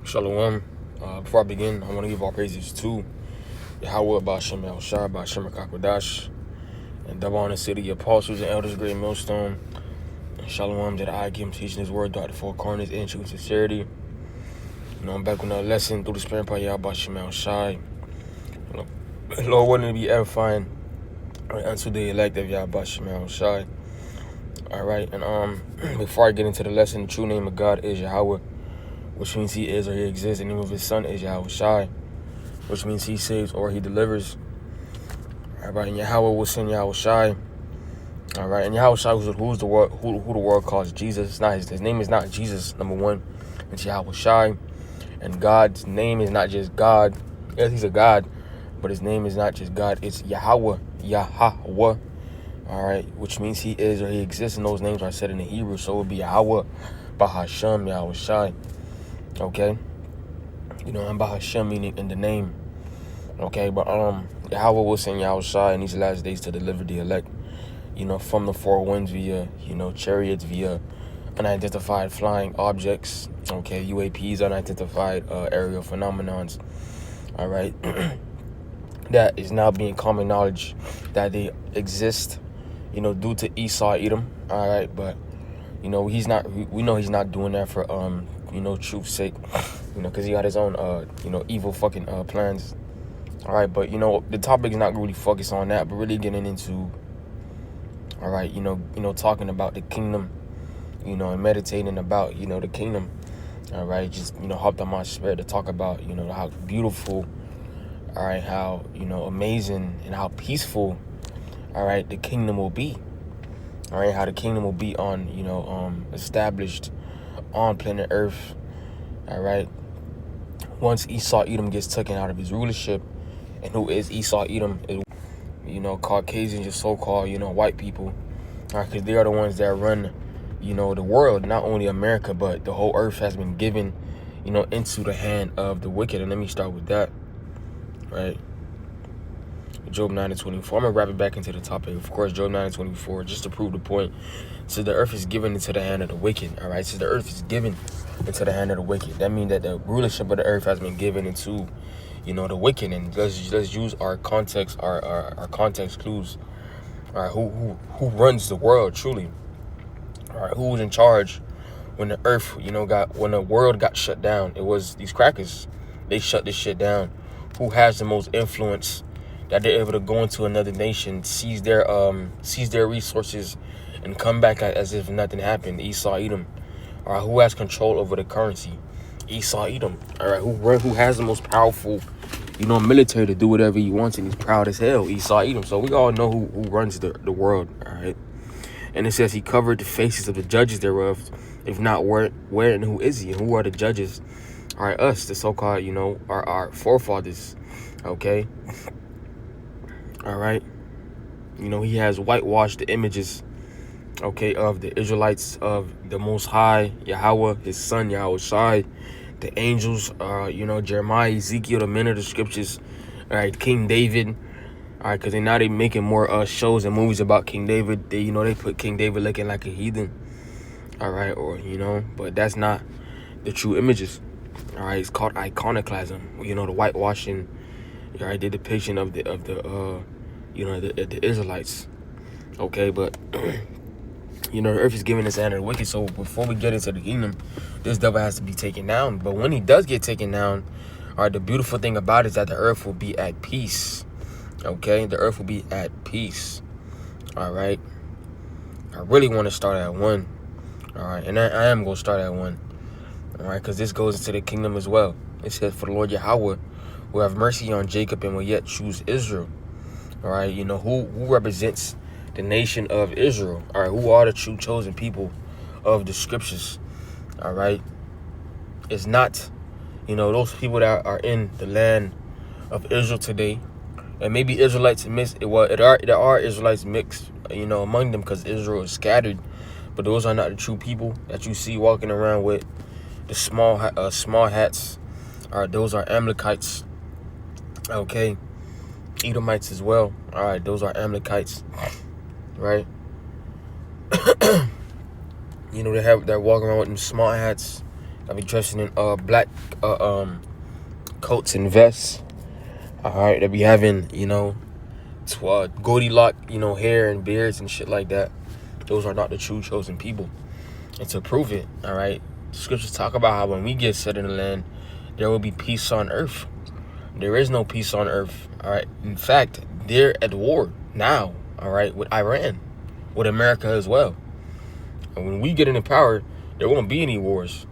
Shalom. Before I begin, I want to give all praises to Yahweh, Ba'ashem El Shai, Ba'ashem Kakwadash, and double honor to the apostles and elders, great millstone. And Shalom that I give him teaching his word throughout the four corners in true sincerity. I'm back with another lesson through the spirit of Yahweh, Ba'ashem El Shai. Lord, wouldn't it be edifying unto the elect of Yahweh, Ba'ashem El Shai. Alright, and before I get into the lesson, the true name of God is Yahweh, which means he is or he exists. The name of his son is Yahweh Shai, which means he saves or he delivers. Alright, and Yahweh will send Yahweh Shai. Alright, and Yahweh Shai, who the world calls Jesus. It's not his name is not Jesus, number one. It's Yahweh Shai. And God's name is not just God. Yes, he's a God, but his name is not just God. It's Yahweh. Yahweh. Alright, which means he is or he exists, and those names are said in the Hebrew, so it would be Yahweh, Bahashem, Yahweh Shai. Okay? And Bahashem meaning in the name. Okay, but Yahweh will send Yahweh Shai in these last days to deliver the elect, from the four winds via, chariots, via unidentified flying objects, okay, UAPs, unidentified aerial phenomenons, all right, that is now being common knowledge that they exist, due to Esau, Edom, all right, but, we know he's not doing that for, truth's sake, because he got his own, evil fucking plans. All right, but, the topic is not really focused on that, but really getting into, all right, talking about the kingdom, and meditating about, the kingdom, all right, just, hopped on my spirit to talk about, how beautiful, all right, how, amazing and how peaceful, all right, the kingdom will be, all right, how the kingdom will be on, established on planet Earth, all right, once Esau, Edom gets taken out of his rulership. And who is Esau, Edom? Is, Caucasians, just so-called, white people. Because they are the ones that run, the world. Not only America, but the whole earth has been given, into the hand of the wicked. And let me start with that, right? Job 9:24. I'm going to wrap it back into the topic. Of course, Job 9:24, just to prove the point. So the earth is given into the hand of the wicked, all right? So the earth is given into the hand of the wicked. That means that the rulership of the earth has been given into the wicked. And let's use our context, our context clues. All right, who runs the world truly? All right, who was in charge when the earth, when the world got shut down? It was these crackers. They shut this shit down. Who has the most influence that they're able to go into another nation, seize their resources, and come back as if nothing happened? Esau, Edom. All right, who has control over the currency? Esau, Edom. All right, who has the most powerful, military to do whatever he wants, and he's proud as hell? Esau, Edom. So we all know who runs the world, all right? And it says he covered the faces of the judges thereof. If not, where and who is he? And who are the judges? All right, us, the so-called, our forefathers, okay? All right? He has whitewashed the images, okay, of the Israelites, of the Most High, Yahweh, his son, Yahweh Shai, the angels, Jeremiah, Ezekiel, the men of the scriptures, all right, King David, all right, because they making more shows and movies about King David. They put King David looking like a heathen, all right, or but that's not the true images, all right. It's called iconoclasm, the whitewashing, all right, the depiction of the Israelites, okay, but. The earth is given this hand of the wicked. So before we get into the kingdom, this devil has to be taken down. But when he does get taken down, all right, the beautiful thing about it is that the earth will be at peace. Okay, the earth will be at peace. All right. I really want to start at 1. All right, and I am going to start at 1. All right, because this goes into the kingdom as well. It says, for the Lord Yahweh will have mercy on Jacob and will yet choose Israel. All right, who represents the nation of Israel? All right, who are the true chosen people of the scriptures? All right, it's not, those people that are in the land of Israel today, and maybe Israelites mixed. There are Israelites mixed, among them, because Israel is scattered. But those are not the true people that you see walking around with the small hats. All right, those are Amalekites. Okay, Edomites as well. All right, those are Amalekites. Right? They're walking around with them small hats, They'll be dressing in black coats and vests. All right, they'll be having, Goldilocks, hair and beards and shit like that. Those are not the true chosen people. And to prove it, all right, scriptures talk about how when we get set in the land, there will be peace on earth. There is no peace on earth, all right? In fact, they're at war now, all right, with Iran, with America as well. And when we get into power, there won't be any wars.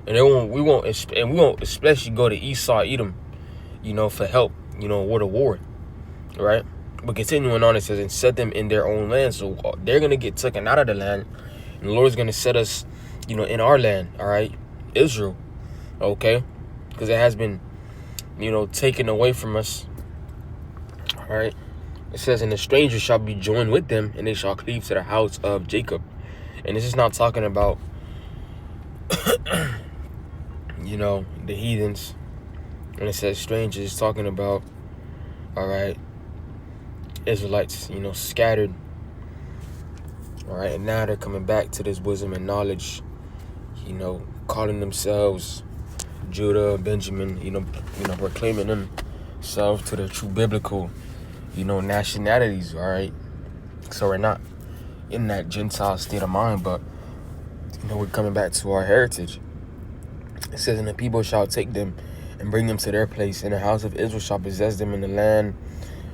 And we won't especially go to Esau, Edom, for help, war to war, right? But continuing on, it says, and set them in their own land. So they're going to get taken out of the land. And the Lord's going to set us, in our land, all right? Israel, okay? Because it has been, taken away from us, all right? It says, and the stranger shall be joined with them, and they shall cleave to the house of Jacob. And this is not talking about, the heathens. And it says strangers, it's talking about, all right, Israelites, scattered. All right, and now they're coming back to this wisdom and knowledge, calling themselves Judah, Benjamin, proclaiming themselves to their true biblical, nationalities, all right? So we're not in that Gentile state of mind, but, we're coming back to our heritage. It says, and the people shall take them and bring them to their place, and the house of Israel shall possess them in the land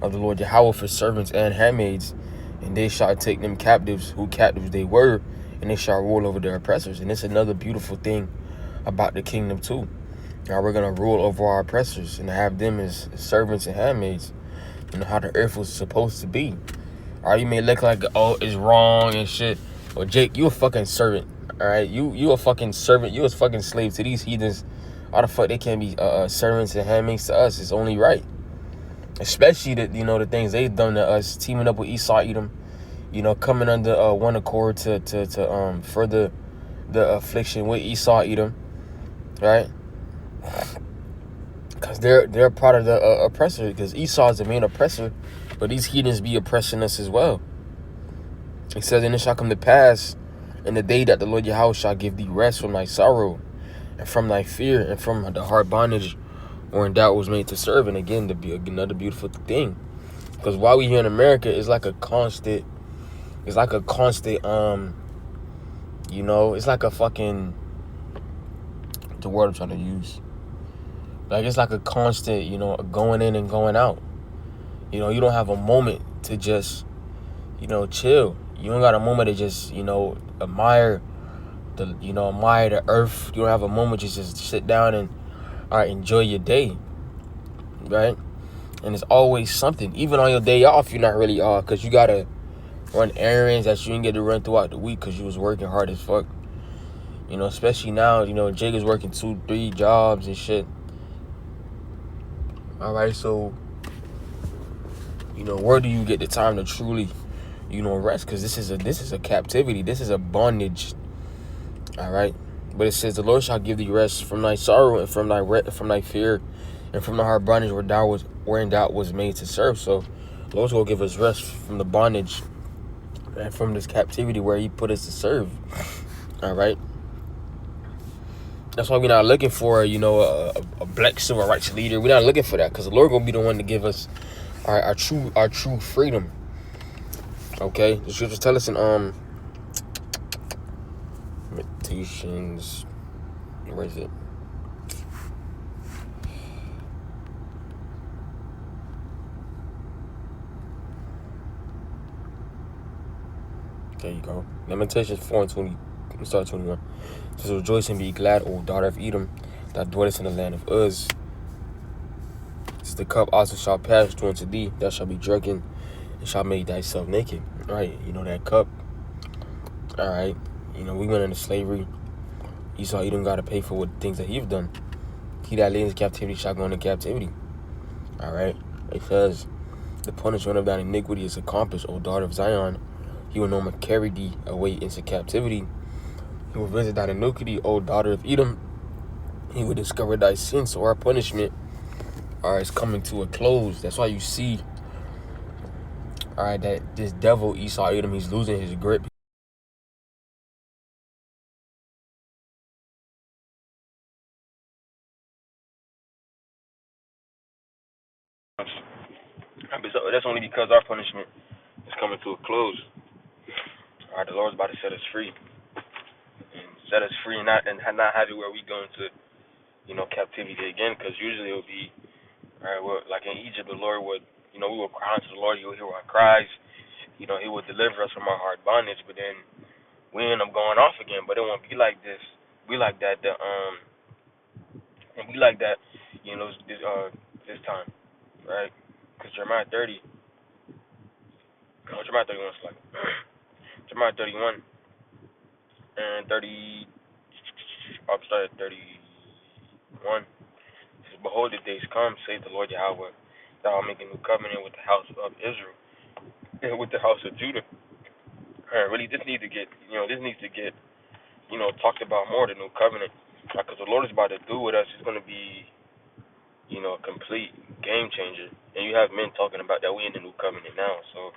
of the Lord Yahweh for servants and handmaids, and they shall take them captives, who captives they were, and they shall rule over their oppressors. And it's another beautiful thing about the kingdom too. Now we're going to rule over our oppressors and have them as servants and handmaids, how the earth was supposed to be. All right, you may look like, oh, it's wrong and shit. Well, Jake, you a fucking servant. All right, you a fucking servant. You a fucking slave to these heathens. How the fuck they can't be servants and handmaids to us? It's only right. Especially the things they've done to us, teaming up with Esau, Edom, coming under one accord to further the affliction with Esau, Edom, right? Because they're part of the oppressor. Because Esau is the main oppressor, but these heathens be oppressing us as well. It says, and it shall come to pass in the day that the Lord Yahweh shall give thee rest from thy sorrow, and from thy fear, and from the hard bondage wherein thou was made to serve. And again, to be another beautiful thing. Because while we here in America, it's like a constant, it's like a fucking, the word I'm trying to use. Like, it's like a constant, going in and going out. You don't have a moment to just, chill. You don't got a moment to just, admire the earth. You don't have a moment to just sit down and, all right, enjoy your day, right? And it's always something. Even on your day off, you're not really off because you got to run errands that you didn't get to run throughout the week because you was working hard as fuck. Especially now, Jake is working 2-3 jobs and shit. All right, so, where do you get the time to truly, rest? Because this is a captivity. This is a bondage. All right. But it says, the Lord shall give thee rest from thy sorrow and from thy fear and from the hard bondage wherein thou was made to serve. So the Lord's going to give us rest from the bondage and from this captivity where he put us to serve. All right. That's why we're not looking for, a black civil rights leader. We're not looking for that because the Lord going to be the one to give us our true freedom. Okay. The scriptures tell us in Meditations, where is it? There you go. Lamentations 4:20. Start 21. It says, rejoice and be glad, O daughter of Edom, that dwellest in the land of Uz. Since the cup also shall pass through unto thee, thou shalt be drunken, and shalt make thyself naked. All right, that cup. All right, we went into slavery. Esau, Edom got to pay for what things that he's done. He that lay in captivity shall go into captivity. All right, it says, the punishment of thine iniquity is accomplished, O daughter of Zion. He will no more carry thee away into captivity. He will visit thine iniquity, O daughter of Edom. He will discover thy sins. So our punishment, is coming to a close. That's why you see, that this devil, Esau, Edom, he's losing his grip. That's only because our punishment is coming to a close. All right, the Lord's about to set us free, and set us free, and not have it where we go into captivity again. Because usually it'll be all right. Well, like in Egypt, the Lord would we will cry unto the Lord. You'll hear our cries. He would deliver us from our hard bondage. But then we end up going off again. But it won't be like this. We like that. And we like that. This time, right? Because Jeremiah 30. No, Jeremiah 31 is like Jeremiah 31 and 30. I'll start at 31. It says, behold, the days come, saith the Lord Yahweh, thou art making a new covenant with the house of Israel and with the house of Judah. Really, this needs to get talked about more. The new covenant, because the Lord is about to do with us. It's going to be a complete game changer. And you have men talking about that we in the new covenant now. So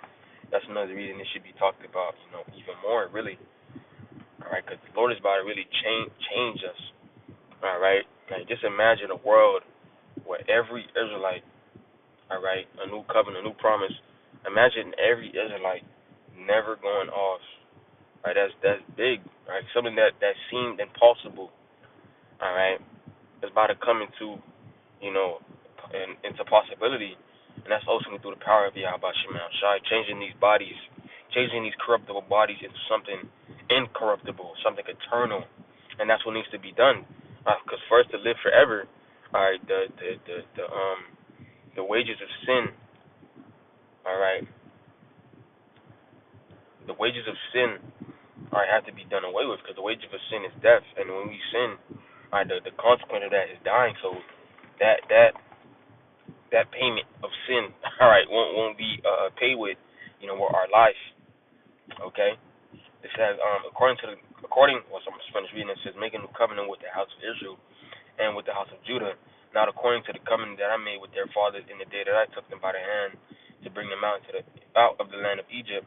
that's another reason it should be talked about, even more, really. All right, because the Lord is about to really change us. All right, like just imagine a world where every Israelite, all right, a new covenant, a new promise. Imagine every Israelite never going off. Right, that's big. Right, something that seemed impossible. All right, it's about to come into into possibility, and that's ultimately through the power of Yahweh Shema Shai, changing these bodies, changing these corruptible bodies into something incorruptible, something eternal, and that's what needs to be done. Because for us to live forever, all right, the wages of sin, all right, the wages of sin, all right, have to be done away with, because the wages of sin is death, and when we sin, all right, the consequence of that is dying. So that payment of sin, all right, won't be paid with, with our life. Okay, it says well, so I'm just finished reading. It says, making a new covenant with the house of Israel and with the house of Judah, not according to the covenant that I made with their fathers in the day that I took them by the hand to bring them out of the land of Egypt,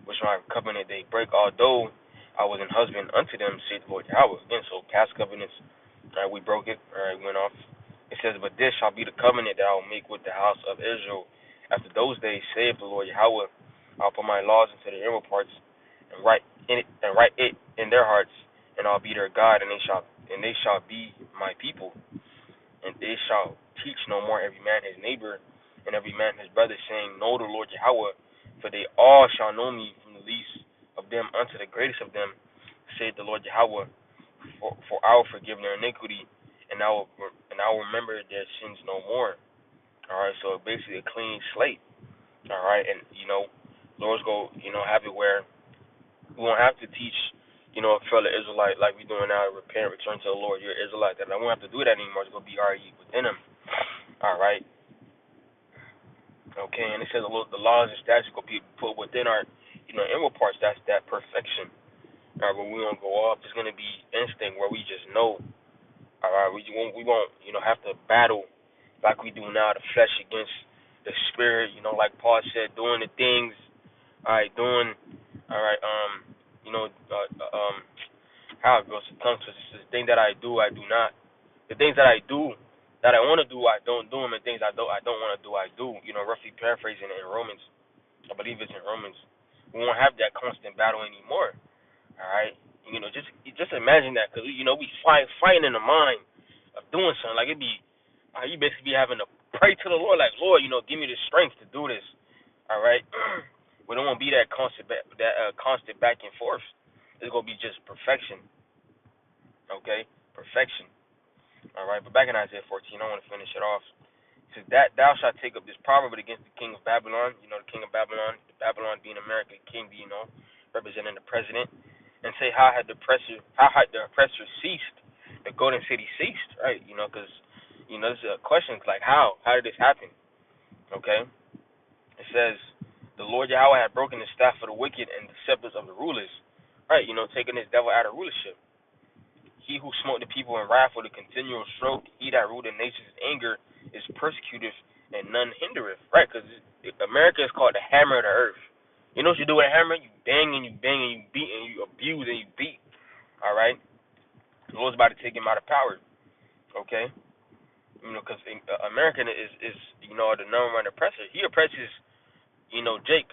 which my covenant they break, although I was an husband unto them, saith the Lord Yahweh. Again, so past covenants, all right, we broke it, all right, went off. It says, but this shall be the covenant that I will make with the house of Israel after those days, saith the Lord Yahweh. I'll put my laws into their inward parts and write it in their hearts, and I'll be their God, and they shall be my people. And they shall teach no more every man his neighbor and every man his brother, saying, know the Lord Yahweh, for they all shall know me, from the least of them unto the greatest of them, saith the Lord Yahweh. For I will forgive their iniquity, and I will remember their sins no more. All right, so basically a clean slate. All right, and Lord's go have it where we won't have to teach a fellow Israelite like we doing now, repent, return to the Lord. You're an Israelite. That I won't have to do that anymore. It's gonna be already within them. All right. Okay, and it says the laws and statutes will be put within our inward parts. That's that perfection. All right, when we won't go off, it's gonna be instinct where we just know. All right, we won't have to battle like we do now, the flesh against the spirit. Like Paul said, doing the things. All right, doing. All right, how it goes. Tongue twister. The thing that I do not. The things that I do, that I want to do, I don't do them. And things I don't want to do, I do. Roughly paraphrasing it in Romans. I believe it's in Romans. We won't have that constant battle anymore. All right, just imagine that, because we fighting in the mind of doing something. Like you basically be having to pray to the Lord, like, Lord, give me the strength to do this. All right, we don't want to be that constant back and forth. It's gonna be just perfection. Okay, perfection. All right, but back in Isaiah 14, I want to finish it off. It says that thou shalt take up this proverb against the king of Babylon. The king of Babylon, being American king, representing the president. And say, how had the oppressor ceased? The golden city ceased, right? Because this is a question like how did this happen? Okay, it says the Lord Yahweh had broken the staff of the wicked and the scepters of the rulers, right? Taking this devil out of rulership. He who smote the people in wrath with a continual stroke, he that ruled the nations in anger, is persecuted and none hindereth, right? Because America is called the hammer of the earth. You know what you do with a hammer? You bang and you bang and you beat and you abuse and you beat. All right? The Lord's about to take him out of power. Okay? You know, because American is the number one oppressor. He oppresses Jake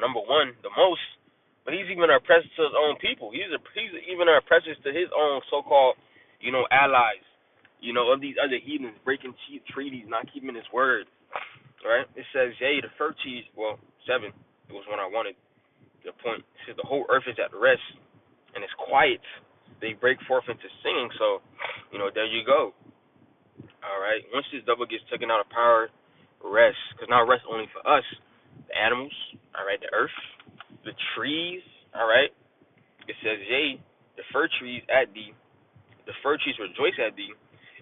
number one the most, but he's even an oppressor to his own people. He's even an oppressor to his own so-called allies. Of these other heathens breaking treaties, not keeping his word. Right? It says, yea, the fir trees. Well, 7. It was when I wanted the point. It says the whole earth is at rest and it's quiet. They break forth into singing. So, there you go. All right. Once this double gets taken out of power, rest. Because now rest only for us, the animals. All right. The earth, the trees. All right. It says, yea, the fir trees at thee. The fir trees rejoice at thee,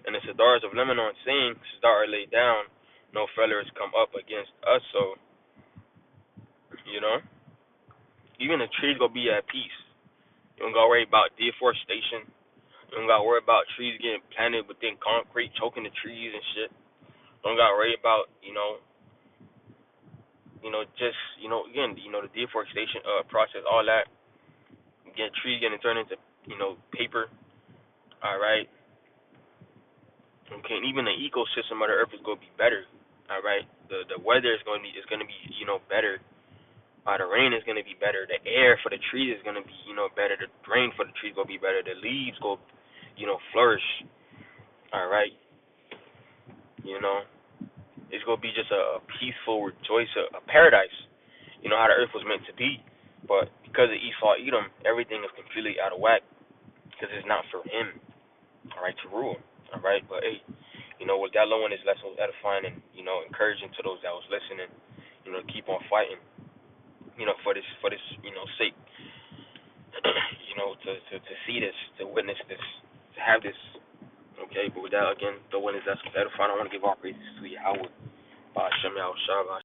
and the cedars of Lebanon sing. Cedar lay down, no fellers come up against us. So, even the trees gonna be at peace. You don't gotta worry about deforestation. You don't gotta worry about trees getting planted within concrete, choking the trees and shit. Don't gotta worry about just again the deforestation process, all that. Again, trees getting turned into paper. All right. Okay, and even the ecosystem of the earth is gonna be better. All right. The weather is gonna be better. The rain is gonna be better. The air for the trees is gonna be better. The rain for the trees gonna be better. The leaves go flourish. All right. It's gonna be just a peaceful rejoice, a paradise. How the earth was meant to be, but because of Esau Edom, everything is completely out of whack because it's not for him. All right, to rule. All right, but hey, with that low one, this lesson was edifying and encouraging to those that was listening. Keep on fighting. For this sake. To see this, to witness this, to have this. Okay, but with that again, the one is that's edifying. I want to give all praises to Yahweh. By Shem Yahweh Shah.